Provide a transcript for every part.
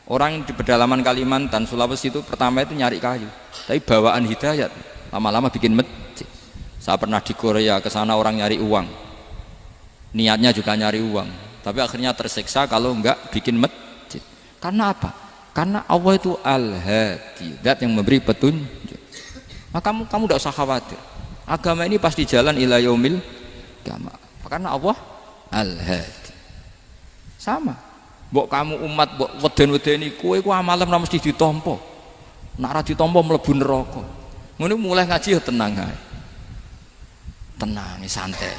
Orang di pedalaman Kalimantan, Sulawesi itu pertama itu nyari kayu, tapi bawaan hidayat lama-lama bikin masjid. Saya pernah di Korea, ke sana orang nyari uang, niatnya juga nyari uang, tapi akhirnya tersiksa kalau enggak bikin masjid. Karena apa? Karena Allah itu Al-Hadi, zat yang memberi petunjuk. Maka kamu tidak usah khawatir, agama ini pasti jalan ila yaumil qiyamah, karena Allah Al-Hadi. Sama mbok kamu umat mbok weden-wedeni kowe ku amalan ora mesti ditampa, nek ora ditampa mlebu neraka. Ngono mulai ngaji ya tenang ae, tenang santai.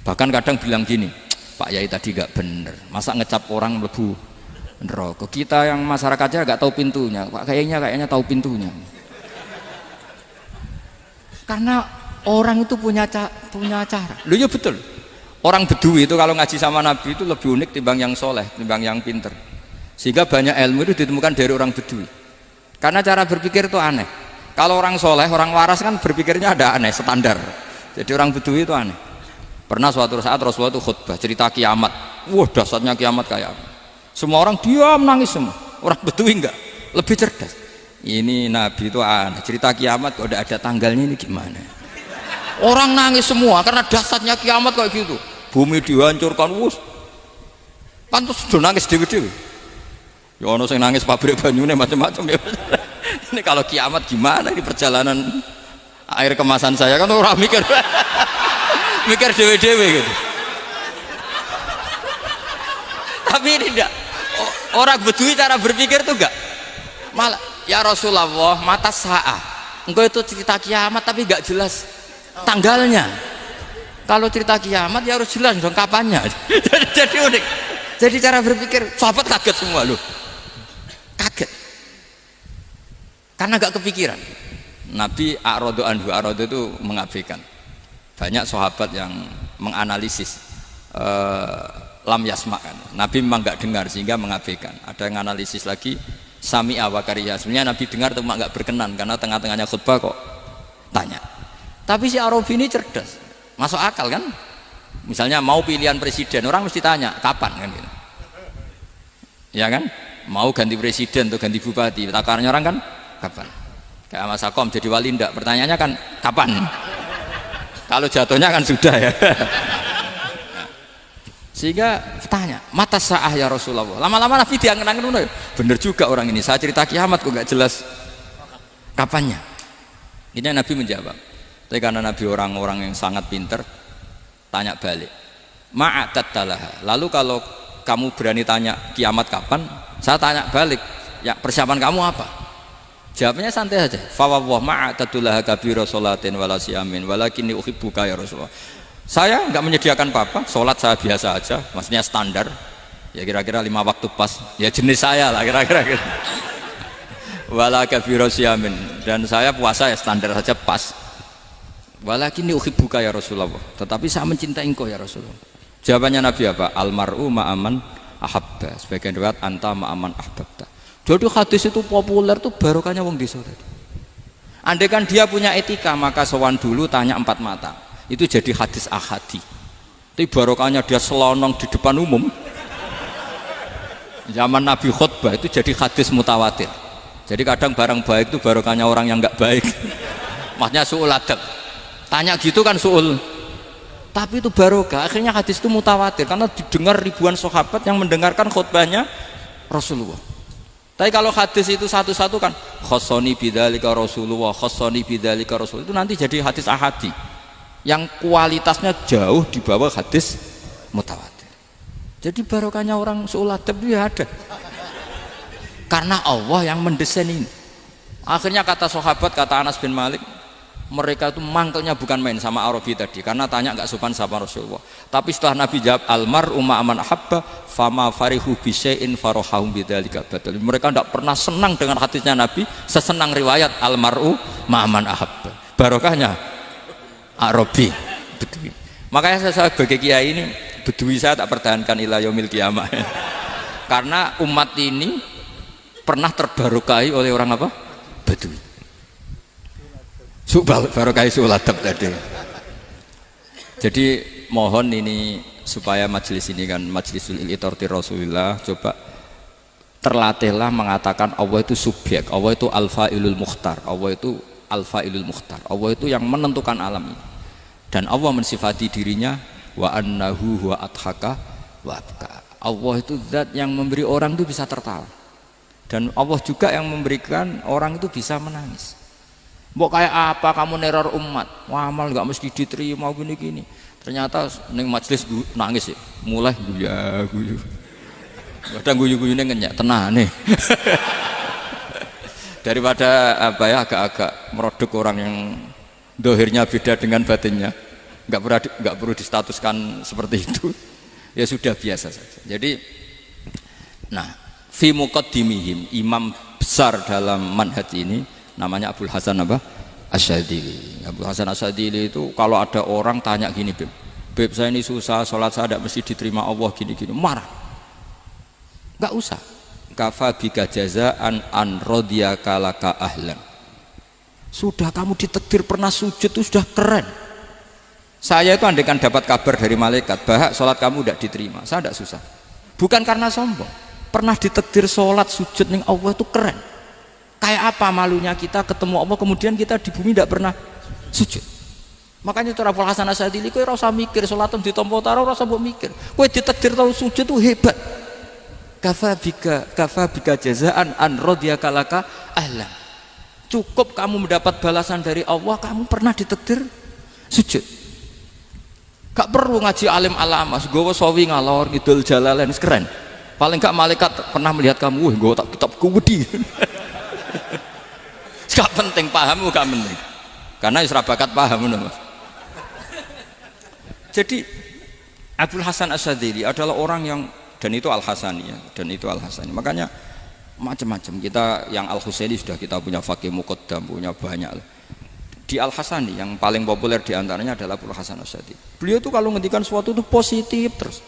Bahkan kadang bilang gini, Pak Yai tadi gak bener, masa ngecap orang mlebu neraka. Kita yang masyarakatnya gak tahu pintunya, Pak kayaknya tahu pintunya. Karena orang itu punya cara. Loh ya betul. Orang Bedui itu kalau ngaji sama Nabi itu lebih unik timbang yang soleh, timbang yang pinter. Sehingga banyak ilmu itu ditemukan dari orang Bedui. Karena cara berpikir itu aneh. Kalau orang soleh, orang waras kan berpikirnya ada aneh, standar. Jadi orang Bedui itu aneh. Pernah suatu saat Rasulullah itu khutbah cerita kiamat. Wah dahsyatnya kiamat kayak apa? Semua orang diam nangis semua. Orang Bedui enggak, lebih cerdas. Ini Nabi itu aneh, cerita kiamat kok udah ada tanggalnya, ini gimana? Orang nangis semua karena dahsyatnya kiamat kayak gitu. Bumi dihancurkan, wus. Pantas sudah nangis dewi-dewi. Ya ono sing nangis pabrik banyune macam-macam ya. Ini kalau kiamat gimana ini perjalanan air kemasan saya kan orang mikir. Mikir dewi-dewi gitu. Tapi ini enggak. Orang Bedui cara berpikir tuh enggak. Malah ya Rasulullah, mata sa'ah. Engkau itu cerita kiamat tapi enggak jelas tanggalnya. Kalau cerita kiamat ya harus jelas dong kapannya. Jadi unik. Jadi cara berpikir sahabat kaget semua loh. Kaget. Karena gak kepikiran. Nabi a'radu anhu, a'radu itu mengabaikan. Banyak sahabat yang menganalisis lam yasma'kan. Nabi memang gak dengar sehingga mengabaikan. Ada yang analisis lagi sami'a wa kariha. Sebenarnya Nabi dengar cuma gak berkenan karena tengah-tengahnya khutbah kok tanya. Tapi si Arabi ini cerdas, masuk akal kan? Misalnya mau pilihan presiden, orang mesti tanya kapan kan gitu. Ya kan? Mau ganti presiden atau ganti bupati, takarannya orang kan kapan? Kayak Mas Akom jadi wali ndak? Pertanyaannya kan kapan? Kalau jatuhnya kan sudah ya. Sehingga tanya, mata sa'ah ya Rasulullah. Lama-lama Nabi diangen-angen, bener juga orang ini. Saya cerita kiamat kok gak jelas kapannya. Ini Nabi menjawab. Tapi karena Nabi orang-orang yang sangat pinter, tanya balik, ma'atattalaha. Lalu kalau kamu berani tanya kiamat kapan, saya tanya balik, ya persiapan kamu apa? Jawabnya santai aja. Fawwah ma'atattalaha kabira sholatin wala siyamin walakinni uhibbuka ya Rasulullah. Saya nggak menyediakan apa-apa, sholat saya biasa aja, maksudnya standar, ya kira-kira 5 waktu pas, ya jenis saya lah kira-kira gitu. Wala kabira siyamin, dan saya puasa ya standar saja pas. Walakinni uhibbuka ya Rasulullah, tetapi saya mencintai engkau ya Rasulullah. Jawabannya Nabi apa? Almar'u ma'aman ahabba. Sebagian riwayat anta ma'aman ahbabta. Jadi hadis itu populer tuh barokahnya wong desa tadi. Andai kan dia punya etika, maka sowan dulu tanya 4 mata. Itu jadi hadis ahadi. Tapi barokahnya dia selonong di depan umum. Zaman Nabi khutbah itu jadi hadis mutawatir. Jadi kadang barang baik itu barokahnya orang yang enggak baik. Maksudnya su'ul adab. Tanya gitu kan su'ul, tapi itu barokah. Akhirnya hadis itu mutawatir karena didengar ribuan sahabat yang mendengarkan khutbahnya Rasulullah. Tapi kalau hadis itu satu-satu kan khossoni bidzalika Rasulullah, khossoni bidzalika Rasul, itu nanti jadi hadis ahadi yang kualitasnya jauh di bawah hadis mutawatir. Jadi barokahnya orang su'ul adab itu ya ada karena Allah yang mendesain ini. Akhirnya kata sahabat, kata Anas bin Malik, mereka itu mangkelnya bukan main sama Arabi tadi karena tanya nggak sopan sama Rasulullah. Tapi setelah Nabi jawab almar'u ma'aman ahabba fama farihu bisyai'in farahahum bidzalika badal. Mereka tidak pernah senang dengan hadisnya Nabi sesenang riwayat almar'u ma'aman ahabba. Barokahnya Arabi Bedui. Makanya saya sebagai kiai ini Bedui saya tak pertahankan ila yaumil qiyamah. Karena umat ini pernah terbarokai oleh orang apa? Bedui. Barokai suladab tadi. Jadi mohon ini supaya majelis ini kan majlisul iltorti Rasulullah, coba terlatihlah mengatakan Allah itu subjek, Allah itu al-fa'ilul mukhtar, Allah itu al-fa'ilul mukhtar, Allah itu yang menentukan alam ini. Dan Allah mensifati dirinya wa annahu huwa adhaka wa abka. Allah itu zat yang memberi orang itu bisa tertawa, dan Allah juga yang memberikan orang itu bisa menangis. Mbok kayak apa kamu neror umat, amal nggak mesti diterima gini-gini, ternyata neng majelis nangis ya, mulai guyu kadang guyu-guyunya ngenyak tenang nih. Daripada apa ya, agak-agak merodok orang yang dohirnya beda dengan batinnya, nggak perlu distatuskan seperti itu. Ya sudah, biasa saja. Jadi nah, fi muqaddimihim, imam besar dalam manhaj ini namanya Abul Hasan apa? Asyadzili. Abul Hasan Asyadzili itu kalau ada orang tanya gini, Beb saya ini susah, sholat saya tidak mesti diterima Allah gini-gini, marah. Nggak usah. Kafa bika jazaan an radiyaka laka ahlan. Sudah kamu ditakdir pernah sujud itu sudah keren. Saya itu andaikan dapat kabar dari malaikat bahwa sholat kamu tidak diterima, saya tidak susah. Bukan karena sombong. Pernah ditakdir sholat sujud ning Allah itu keren. Kayak apa malunya kita ketemu Allah kemudian kita di bumi tidak pernah sujud. Makanya itu Abul Hasan Asyadzili, kowe ora usah mikir sholatem ditampa ora usah mbok mikir. Kowe ditakdir tau sujud itu hebat. Kafa bika jazaan an radiyaka laka ahlan. Cukup kamu mendapat balasan dari Allah, kamu pernah ditakdir sujud. Gak perlu ngaji alim alamas, gowo sawi ngalor ngidul jalalain, keren. Paling gak malaikat pernah melihat kamu, gowo tak kitab kuwedi. Gak penting, paham gak penting. Karena isra bakat paham Mas. Jadi Abul Hasan Asyadzili adalah orang yang, dan itu Al-Hasani ya, dan itu Al-Hasani. Makanya macam-macam, kita yang Al-Husaini sudah kita punya Faqih Muqaddam, punya banyak. Di Al-Hasani yang paling populer diantaranya adalah Abul Hasan Asyadzili. Beliau itu kalau ngendikan sesuatu itu positif terus.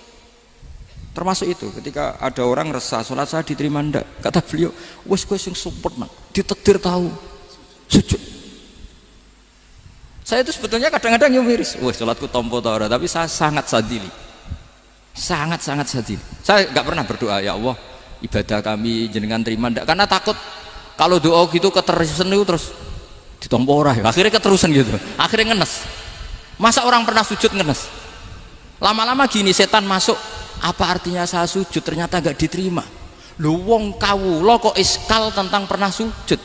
Termasuk itu ketika ada orang resah sholat saya diterima ndak, kata beliau, wes kowe sing sempurna ditakdir tahu sujud. Saya itu sebetulnya kadang-kadang yang miris, wes sholatku tompo ta ora, tapi saya sangat sadili. Sangat-sangat sadil. Saya nggak pernah berdoa ya Allah ibadah kami jenengan terima ndak, karena takut kalau doa gitu keterusan itu terus ditompo ora ya. Akhirnya keterusan gitu, akhirnya ngenes. Masa orang pernah sujud ngenes? Lama-lama gini setan masuk, apa artinya saya sujud ternyata nggak diterima. Lu wong kawula kok iskal tentang pernah sujud.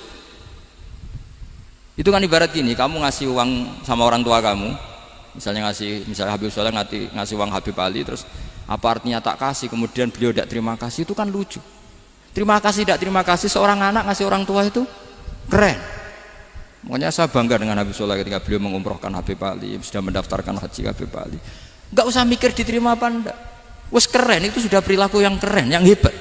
Itu kan ibarat gini, kamu ngasih uang sama orang tua kamu, misalnya Habib Soleh ngasih uang Habib Ali, terus apa artinya tak kasih, kemudian beliau tidak terima kasih, itu kan lucu. Terima kasih tidak terima kasih, seorang anak ngasih orang tua itu keren. Makanya saya bangga dengan Habib Soleh ketika beliau mengumrohkan Habib Ali, sudah mendaftarkan haji Habib Ali. Nggak usah mikir diterima apa enggak, wes keren, itu sudah perilaku yang keren, yang hebat.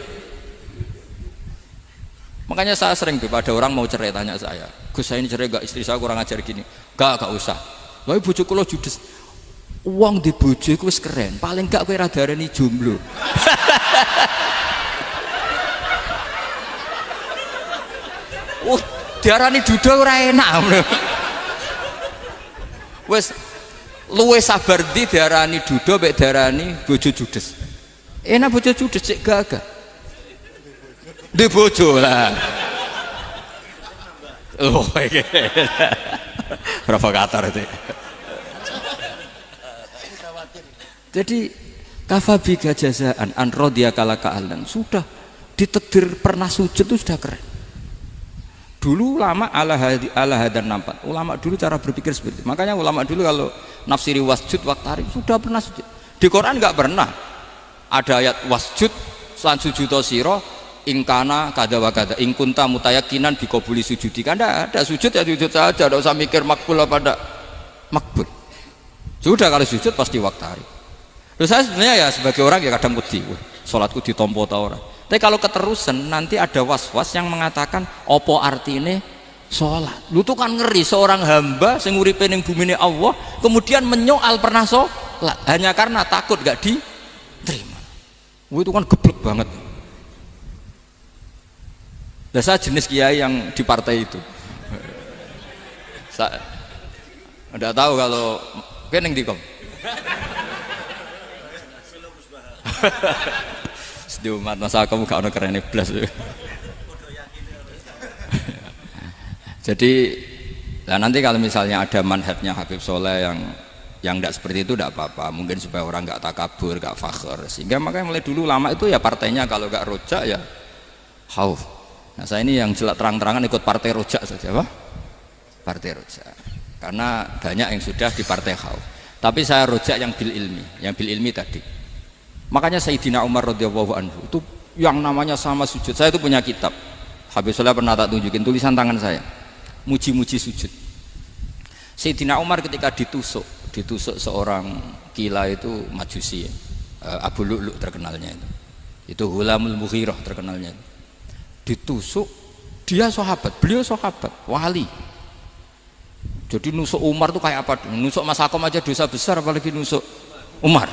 Makanya saya sering tuh, ada orang mau cerai tanya saya, Gus saya ini cerai gak, istri saya kurang ajar gini. Gak usah, tapi bojoku lo judes. Uang di bojoku wis keren, paling gak kowe ra darani jomblo. Diarani duda ora enak. Wis luwe sabar ndi diarani duda mek diarani bojo judes. Enak bojo judes cek gagah. Di bojo lah. Oh, iki. Provokator itu. Jadi kafabika jazaan an radiyaka laka ahlan, sudah ditakdir pernah sujud itu sudah keren. Dulu ulama ala hadan nampak, ulama dulu cara berpikir seperti itu. Makanya ulama dulu kalau nafsiri wasjud waqtarib sudah pernah sujud. Di Quran nggak pernah ada ayat wasjud lan sujudo siro ingkana kada wa kada ingkunta mutayakinan bikobuli sujudi. Kan ada sujud ya sujud saja, tidak usah mikir makbul apa tidak makbul. Sudah kalau sujud pasti waqtarib. Terus saya sebenarnya ya sebagai orang ya kadang wedi, sholatku ditompo ta ora. Tapi kalau keterusan nanti ada was-was yang mengatakan opo artine sholat. Lu tuh kan ngeri seorang hamba sing uripe ning bumine Allah kemudian menyoal pernah sholat hanya karena takut gak diterima. Itu kan geblek banget. Nah, saya jenis kiai yang di partai itu. Saya enggak tahu kalau keneng dikom. di umat masa kamu gak ono keren blas. Jadi lah nanti kalau misalnya ada manhajnya Habib Soleh yang tidak seperti itu tidak apa-apa, mungkin supaya orang nggak takabur, nggak fakhr, sehingga makanya mulai dulu lama itu ya partainya kalau nggak rojak ya khauf. Nah saya ini yang jelas terang-terangan ikut partai rojak saja, Pak. Partai rojak karena banyak yang sudah di partai khauf, tapi saya rojak yang bil ilmi tadi. Makanya Sayyidina Umar radhiyallahu anhu itu yang namanya sama sujud, saya itu punya kitab Habib Soleh pernah tak tunjukin tulisan tangan saya, muji-muji sujud. Sayyidina Umar ketika ditusuk seorang kila itu Majusi, Abu Lu'lu' terkenalnya itu Hulamul Mughirah terkenalnya, ditusuk, dia sahabat, beliau sahabat wali. Jadi nusuk Umar tuh kayak apa? Nusuk Mas Akom aja dosa besar, apalagi nusuk Umar.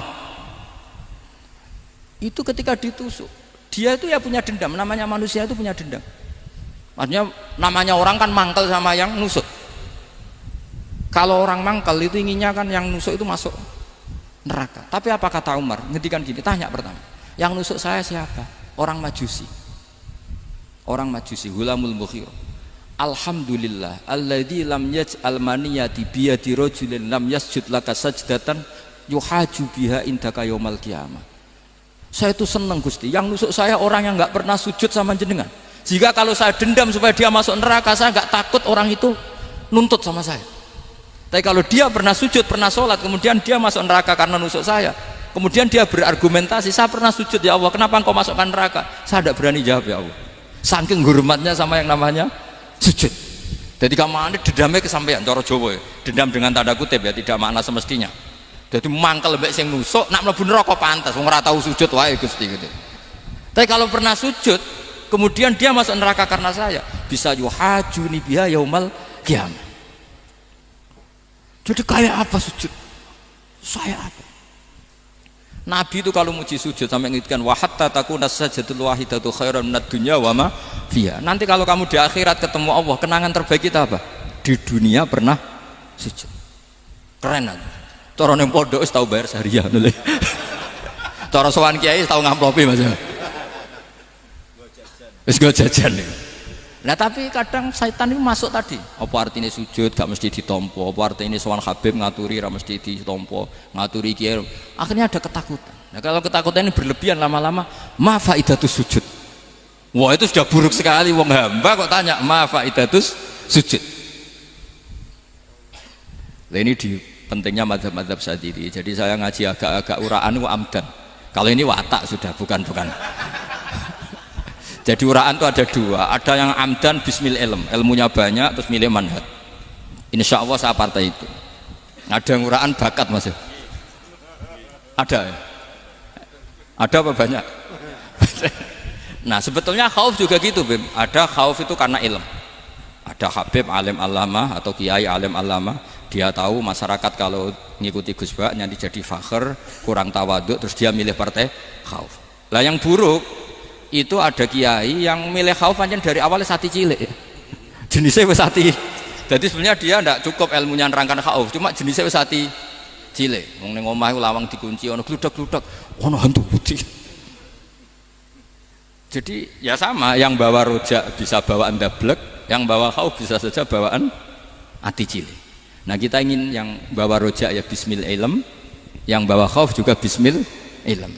Itu ketika ditusuk, dia itu ya punya dendam, namanya manusia itu punya dendam. Maksudnya namanya orang kan mangkel sama yang nusuk. Kalau orang mangkel itu inginnya kan yang nusuk itu masuk neraka. Tapi apa kata Umar? Ngendikan gini, tanya pertama, yang nusuk saya siapa? Orang Majusi. Orang Majusi, Hulamul Mughirah. Alhamdulillah alladzi lam yaj'al maniyati biyadi rajulin lam yasjud laka sajdatan yuhaju biha indaka yaumal qiyamah. Saya itu senang Gusti, yang nusuk saya orang yang nggak pernah sujud sama jenengan. Jika kalau saya dendam supaya dia masuk neraka, saya nggak takut orang itu nuntut sama saya. Tapi kalau dia pernah sujud, pernah sholat, kemudian dia masuk neraka karena nusuk saya, kemudian dia berargumentasi, saya pernah sujud ya Allah, kenapa engkau masukkan neraka? Saya tidak berani jawab ya Allah, saking hormatnya sama yang namanya sujud. Jadi kamu dendamnya kesampaian, cara Jawa ya, dendam dengan tanda kutip ya, tidak makna semestinya. Jadi mangkel mbek sing nusuk, nak mlebu neraka pantas, wong ora tau sujud wae Gusti gitu. Tapi kalau pernah sujud, kemudian dia masuk neraka karena saya, bisa yuhajuni biha yaumal qiyamah. Jadi kayak apa sujud? Saya apa? Nabi itu kalau muji sujud sampai ngingatkan wa hatta takuna sajdatul wahidatu khairan minad dunya wa ma fiha. Nanti kalau kamu di akhirat ketemu Allah, kenangan terbaik kita apa? Di dunia pernah sujud. Keren aja. Cara ning pondok wis tau bayar syariah lho. Cara sowan kiai tau ngamplopi Mas. Wis go jajan. Nah tapi kadang setan itu masuk tadi. Apa artinya sujud gak mesti ditompo, apa artinya sowan Habib ngaturi gak mesti ditompo, ngaturi kiai. Akhirnya ada ketakutan. Nah kalau ketakutan ini berlebihan lama-lama, ma faidatus sujud. Wah itu sudah buruk sekali, wong hamba kok tanya ma faidatus sujud. Nah ini di pentingnya mazhab-mazhab Syadzili. Jadi saya ngaji agak-agak uraan itu amdan. Kalau ini watak sudah bukan. Jadi uraan itu ada dua, ada yang amdan bismil ilm, ilmunya banyak terus milih manhaj. Insya Allah saya partai itu. Ada yang uraan bakat Mas. Ada ya? Ada apa banyak? Nah sebetulnya khauf juga gitu Bim. Ada khauf itu karena ilm. Ada Habib alim alama atau kiai alim alama, dia tahu masyarakat kalau ngikuti Gus Bak nanti jadi fakhr, kurang tawaduk, terus dia milih partai khauf. Lah yang buruk itu ada kiai yang milih khauf pancen dari awalnya sati cilik ya. Jenisnya wis sati. Jadi sebenarnya dia tidak cukup ilmunya nerangkan khauf, cuma jenisnya wis sati cilik. Wong ning omah lawang dikunci ono gludak-gludak, ono hantu putih. Jadi ya sama, yang bawa rojak bisa bawaan dablek, yang bawa khauf bisa saja bawaan ati cilik. Nah kita ingin yang bawa rojak ya bismil ilm, yang bawa khauf juga bismil ilm.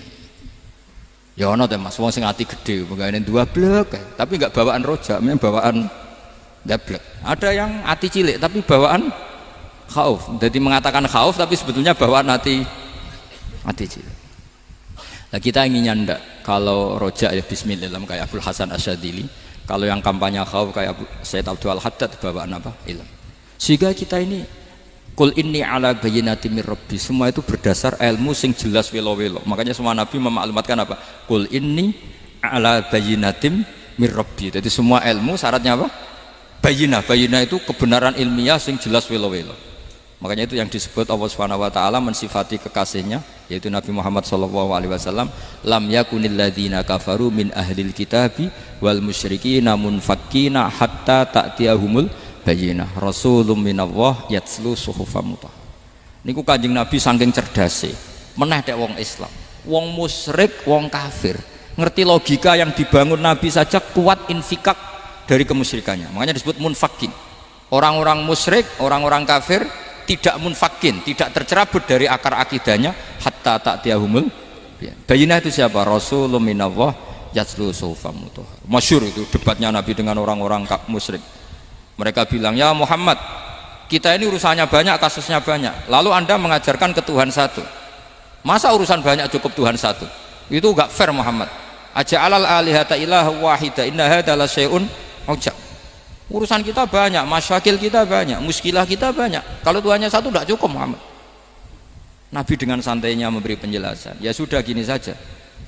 Ya ono teh Mas, wong sing ati gede, pegawene dua blek, tapi enggak bawaan rojak, memang bawaan dablek. Ada yang ati cilik tapi bawaan khauf. Jadi mengatakan khauf tapi sebetulnya bawaan ati cilik. Nah kita inginnya ndak, kalau rojak ya bismillah kayak Abdul Hasan Asyadzili, kalau yang kampanye khauf kayak Sayyid Abdul Haddad bawaan apa? Ilm. Sehingga kita ini Qul inni ala bayyinatin mir rabbi, semua itu berdasar ilmu sing jelas welo-welo. Makanya semua nabi memaklumatkan apa? Qul inni ala bayyinatin mir rabbi. Jadi semua ilmu syaratnya apa? Bayyinah itu kebenaran ilmiah sing jelas welo-welo. Makanya itu yang disebut Allah Subhanahu wa taala mensifati kekasihnya yaitu Nabi Muhammad sallallahu alaihi wasallam, lam yakunil ladzina kafaru min ahlil kitabi wal musyrikina munfakkina hatta ta'tiyahumul bayyinah rasulun minallah yatslu suhufam mutahhar. Niku Kanjeng Nabi saking cerdase meneh tek wong Islam, wong musyrik, wong kafir ngerti logika yang dibangun Nabi saja kuat infikak dari kemusyrikannya. Makanya disebut munfakin. Orang-orang musyrik, orang-orang kafir tidak munfakin, tidak tercerabut dari akar akidahnya hatta ta'tiyahumul bayyinah. Itu siapa? Rasulun minallah yatslu suhufan mutahhar. Masyhur itu debatnya Nabi dengan orang-orang musyrik. Mereka bilang, ya Muhammad, kita ini urusannya banyak, kasusnya banyak, lalu anda mengajarkan ke Tuhan satu, masa urusan banyak cukup Tuhan satu? Itu gak fair Muhammad. Aja'alal alihata ilaha wahida inna hadza la syai'un ujab. Urusan kita banyak, masyakil kita banyak, muskilah kita banyak, kalau Tuhannya satu tidak cukup Muhammad. Nabi dengan santainya memberi penjelasan, ya sudah gini saja,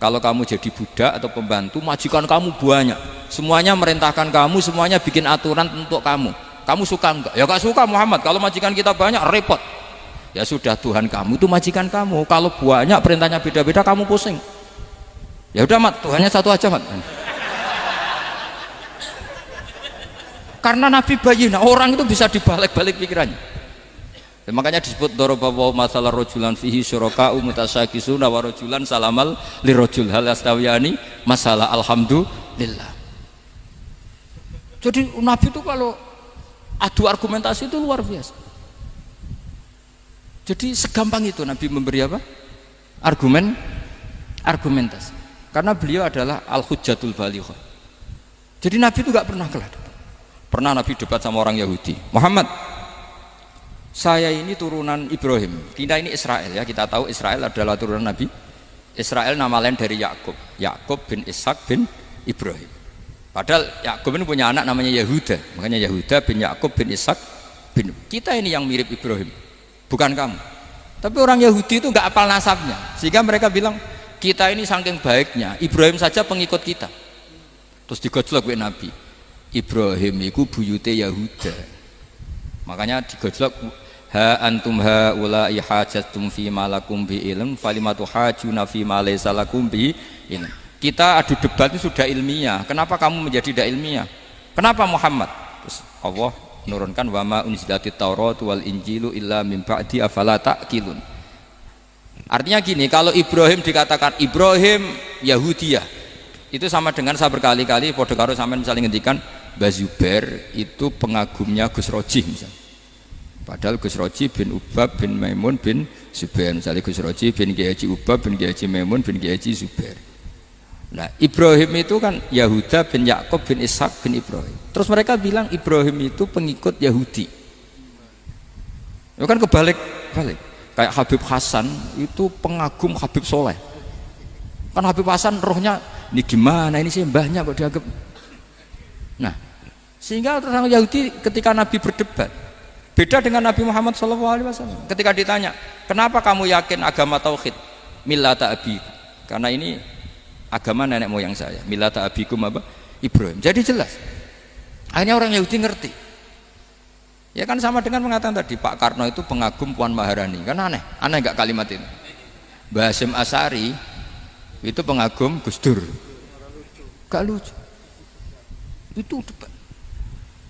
kalau kamu jadi budak atau pembantu, majikan kamu banyak, semuanya merintahkan kamu, semuanya bikin aturan untuk kamu, kamu suka enggak? Ya gak suka Muhammad, kalau majikan kita banyak repot. Ya sudah, Tuhan kamu itu majikan kamu, kalau banyak perintahnya beda-beda kamu pusing. Ya udah mat, Tuhannya satu aja mat. Karena Nabi bayyinah, orang itu bisa dibalik-balik pikirannya. Dan makanya disebut daraballahu masalah rajulan fihi syuraka'u mutasyakisuna wa rajulan salamal lirajul hal yastawiyani masalah alhamdulillah. Jadi Nabi itu kalau adu argumentasi itu luar biasa. Jadi segampang itu Nabi memberi apa? Argumentasi. Karena beliau adalah al-hujjatul balighah. Jadi Nabi itu gak pernah kalah. Pernah Nabi debat sama orang Yahudi, Muhammad, saya ini turunan Ibrahim, kita ini Israel ya, kita tahu Israel adalah turunan Nabi. Israel nama lain dari Yakub, Yakub bin Ishak bin Ibrahim. Padahal Yakub ini punya anak namanya Yahuda, makanya Yahuda bin Yakub bin Ishak bin. Kita ini yang mirip Ibrahim, bukan kamu. Tapi orang Yahudi itu nggak hafal nasabnya, sehingga mereka bilang kita ini saking baiknya Ibrahim saja pengikut kita. Terus digojlok oleh Nabi, Ibrahim itu buyute Yahuda, makanya digojlok, ha antum haula'i hajatum fi ma lakum bi ilm falimatu hajuna fi ma laysa lakum bi ilm. Kita adu debat itu sudah ilmiah, kenapa kamu menjadi tidak ilmiah? Kenapa Muhammad? Terus Allah menurunkan wa ma unzilatit taurat wal injilu illa min ba'di afala ta'qilun. Artinya gini, kalau Ibrahim dikatakan Ibrahim Yahudiyah, itu sama dengan saya berkali-kali podo karo sampean misalnya ngendikan Mbah Zubair itu pengagumnya Gus Roji misalnya. Padahal Gus Roji bin Ubab bin Maimun bin Zubair, misalnya Gus Roji bin Kiai Haji Ubab bin Kiai Haji Maimun bin Kiai Haji Zubair. Nah Ibrahim itu kan Yahuda bin Yakub bin Ishak bin Ibrahim. Terus mereka bilang Ibrahim itu pengikut Yahudi. Itu kan kebalik-balik. Kayak Habib Hasan itu pengagum Habib Soleh. Kan Habib Hasan rohnya ini gimana ini sih mbahnya kok dianggap. Nah sehingga orang Yahudi ketika Nabi berdebat beda dengan Nabi Muhammad SAW. Ketika ditanya kenapa kamu yakin agama tauhid, millata abi, karena ini agama nenek moyang saya, millata abikum apa? Ibrahim. Jadi jelas akhirnya orang Yahudi ngerti. Ya kan sama dengan mengatakan tadi Pak Karno itu pengagum Puan Maharani, kan aneh nggak kalimat itu? Mbah Hasyim Asy'ari itu pengagum Gus Dur, gak lucu itu debat.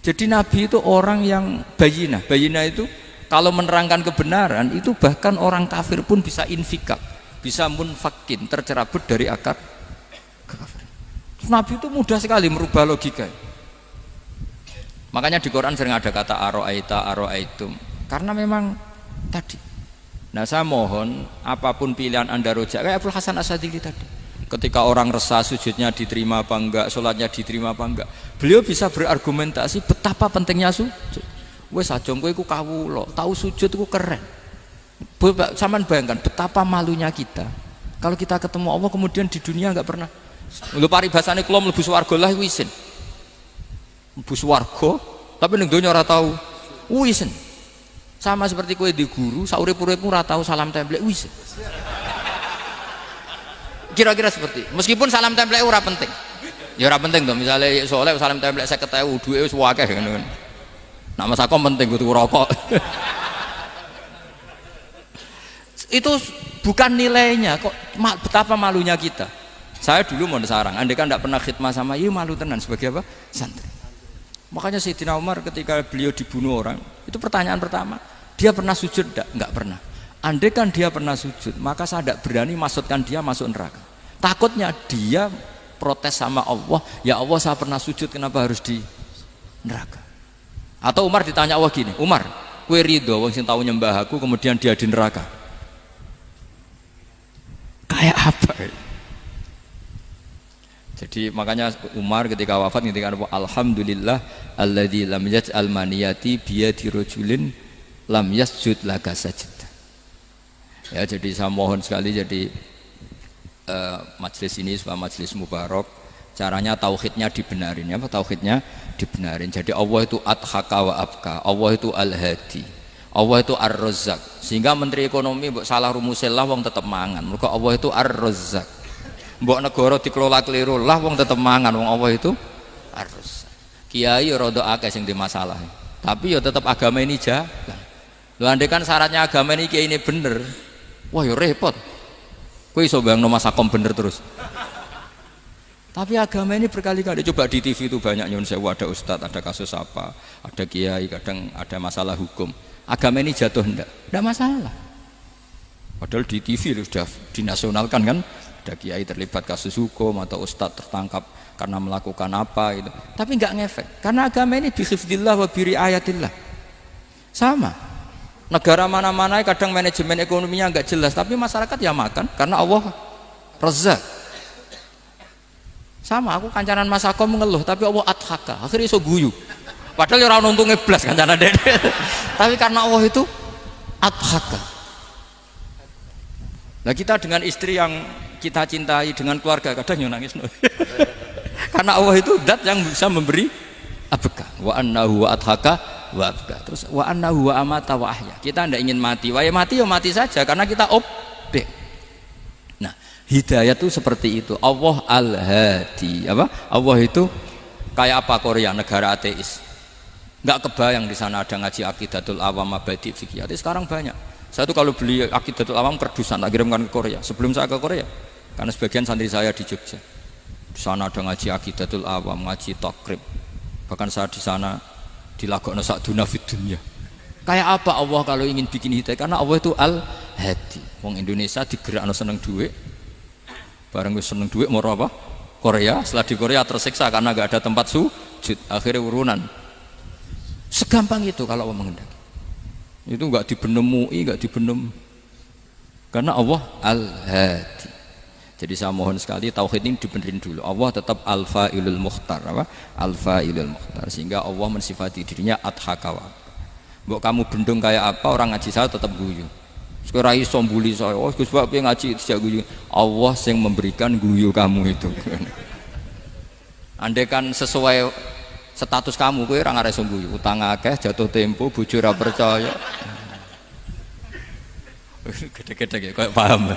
Jadi Nabi itu orang yang bayyinah itu kalau menerangkan kebenaran itu bahkan orang kafir pun bisa infikak, bisa munfakin, tercerabut dari akar kekafiran. Nabi itu mudah sekali merubah logika. Makanya di Quran sering ada kata aro'aitum, karena memang tadi. Nah saya mohon apapun pilihan anda rojak kayak Abdul Hasan Asy'adzili tadi, ketika orang resah sujudnya diterima apa enggak, sholatnya diterima apa enggak, beliau bisa berargumentasi betapa pentingnya sujud. Wes aja kowe iku kawula, tahu sujud iku keren. Sampeyan bayangkan betapa malunya kita kalau kita ketemu Allah kemudian di dunia enggak pernah. Lho paribasane kula mlebu swarga lah iku isin. Mlebu swarga tapi ning donya ora tahu isin. Sama seperti kowe di guru saurip-uripmu ora tahu salam templek isin. Kira-kira seperti meskipun salam templek ora penting. Ya ora penting to, misalnya soleh salam templek 50.000 duwe wis akeh ngono. Nak masakom penting kudu rokok. Itu bukan nilainya kok, betapa malunya kita. Saya dulu mau sarang, andai kan tidak pernah khidmah sama iya malu tenan sebagai apa? Santri. Makanya Sayyidina Umar ketika beliau dibunuh orang, itu pertanyaan pertama, dia pernah sujud enggak? Enggak pernah. Andai kan dia pernah sujud, maka saya tidak berani masukkan dia masuk neraka. Takutnya dia protes sama Allah, ya Allah saya pernah sujud kenapa harus di neraka. Atau Umar ditanya Allah gini, Umar kowe ridho wong sing tau nyembah aku kemudian dia di neraka, kayak apa? Jadi makanya Umar ketika wafat ketika alhamdulillah alladzi lam yaj'al maniyati biyadi rajulin lam yasjud laka sajdah. Ya, jadi saya mohon sekali jadi majelis ini sebuah majelis mubarak, caranya tauhidnya dibenarin. Apa tauhidnya dibenarin? Jadi Allah itu adhaka wa abka, Allah itu al-hadi, Allah itu ar-razzaq. Sehingga menteri ekonomi mbok salah rumusnya lah wong tetep mangan. Mergo Allah itu ar-razzaq. Mbok negara dikelola keliru lah wong tetep mangan, wong Allah itu ar-razzaq. Kiai rada akeh sing di masalah. Tapi ya tetep agama ini jalan. Lho andai kan syaratnya agama ini kiai ini bener, wah ya repot. Kowe iso bayangno masakom bener terus. Tapi agama ini berkali-kali coba di TV itu banyak nyun sewu, ada ustadz, ada kasus apa, ada kiai, kadang ada masalah hukum. Agama ini jatuh enggak masalah. Padahal di TV sudah dinasionalkan kan, ada kiai terlibat kasus hukum atau ustadz tertangkap karena melakukan apa itu. Tapi enggak ngefek karena agama ini bihifdzillah wa biriayatillah. Sama. Negara mana-mana kadang manajemen ekonominya enggak jelas, tapi masyarakat ya makan karena Allah Razzaq. Sama, aku kancanan Mas Akom mengeluh, tapi Allah adhaka, akhirnya iso guyu. Padahal orang untungnya blas kancanan dede. Tapi karena Allah itu adhaka. Nah kita dengan istri yang kita cintai, dengan keluarga kadang nangis. Karena Allah itu zat yang bisa memberi abka. Wa annahu wa adhaka wa abka. Terus wa annahu wa amata wa ahya. Kita tidak ingin mati, wah ya mati saja karena kita objek. Nah, hidayah itu seperti itu. Allah al-hadi. Apa? Allah itu kayak apa Korea, negara ateis. Enggak kebayang di sana ada ngaji Aqidatul Awam Abadi Fikih. Sekarang banyak. Saya tuh kalau beli Aqidatul Awam kerdusan tak kirimkan ke Korea. Sebelum saya ke Korea, karena sebagian santri saya di Jogja. Di sana ada ngaji Aqidatul Awam, ngaji takrib. Bahkan saya di sana dilagokno sakduna fid dunya. Kayak apa Allah kalau ingin bikin hidayah? Karena Allah itu al-hadi. Wong Indonesia digerakno seneng duit. Bareng wis seneng duit mau apa? Korea. Setelah di Korea tersiksa karena enggak ada tempat sujud. Akhirnya urunan. Segampang itu kalau Allah menghendaki. Itu enggak dibenem MUI, enggak dibenem. Karena Allah al-hadi. Jadi saya mohon sekali tauhid ini dibenerin dulu. Allah tetap al-fa'ilul mukhtar, apa? Al-fa'ilul mukhtar, sehingga Allah mensifati dirinya adhaka wa. Mbok kamu bendung kayak apa, orang ngaji saya tetap guyu. Sekarang iso mbuli saya, oh Gus Pak ngaji tidak guyu. Allah yang memberikan guyu kamu itu. Andai kan sesuai status kamu, kowe ora ngarep guyu. Utang akeh, jatuh tempo, bojo ora percaya. Gede-gede kayak paham.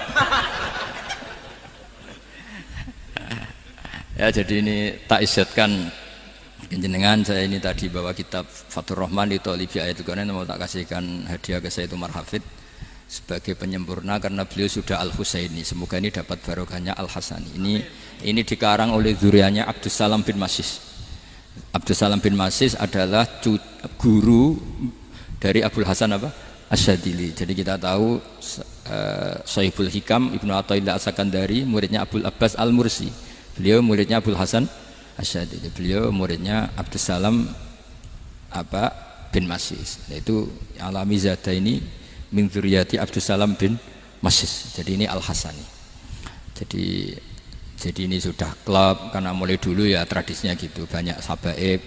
Ya, jadi ini tak isyatkan jenengan, saya ini tadi bawa kitab Fathur Rahman di Thalibi Ayatul Quran, mau tak kasihkan hadiah ke Sayyid Umar Hafid sebagai penyempurna karena beliau sudah Al-Husaini. Semoga ini dapat barokahnya Al-Hasani. Ini dikarang oleh zurianya Abdus Salam bin Masis. Abdus Salam bin Masis adalah guru dari Abul Hasan apa? Asyadili. Jadi kita tahu Sahibul Hikam Ibnu Athaillah As-Sakandari muridnya Abul Abbas Al-Mursi. Beliau muridnya Abul Hasan Asyadili. Beliau muridnya Abdus Salam bin Masis. Yaitu alami zada ini min dzurriyyati Abdus Salam bin Masis. Jadi ini Al-Hasani. Jadi ini sudah klub karena mulai dulu ya tradisinya gitu. Banyak sahabaib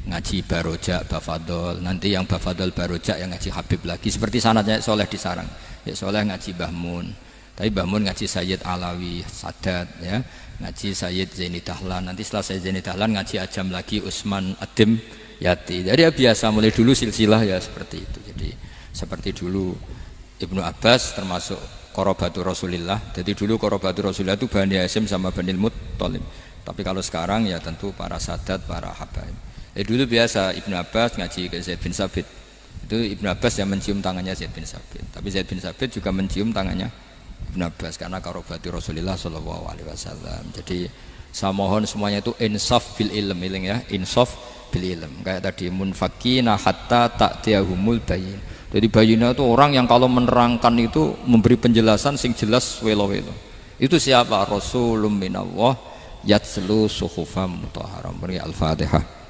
ngaji barojak, bafadol. Nanti yang bafadol barojak yang ngaji Habib lagi. Seperti sanadnya Soleh di Sarang. Ya Soleh ngaji Mbah Mun. Tapi Mbah Mun ngaji Sayyid Alawi Sadat ya. Ngaji Sayyid Zaini Dahlan, nanti setelah Sayyid Zaini Dahlan ngaji Ajam lagi Usman Adim Yati. Jadi ya biasa mulai dulu silsilah ya seperti itu. Jadi seperti dulu Ibnu Abbas termasuk Qorobatul Rasulillah. Jadi dulu Qorobatul Rasulillah itu Bani Hasyim sama Bani Muttalib. Tapi kalau sekarang ya tentu para sadat, para habaib. Dulu biasa Ibnu Abbas ngaji ke Zaid bin Sabit. Itu Ibnu Abbas yang mencium tangannya Zaid bin Sabit. Tapi Zaid bin Sabit juga mencium tangannya Ibnu Abbas karena karobati Rasulullah Shallallahu Alaihi Wasallam. Jadi saya mohon semuanya itu insaf bil ilm, ya, insaf bil ilm. Kayak tadi munfakina hatta ta'tiyahumul bayin. Jadi bayinah itu orang yang kalau menerangkan itu memberi penjelasan sing jelas welo-welo. Itu siapa? Rasulun minallah yatslu suhufam mutahharam. Al-Fatihah.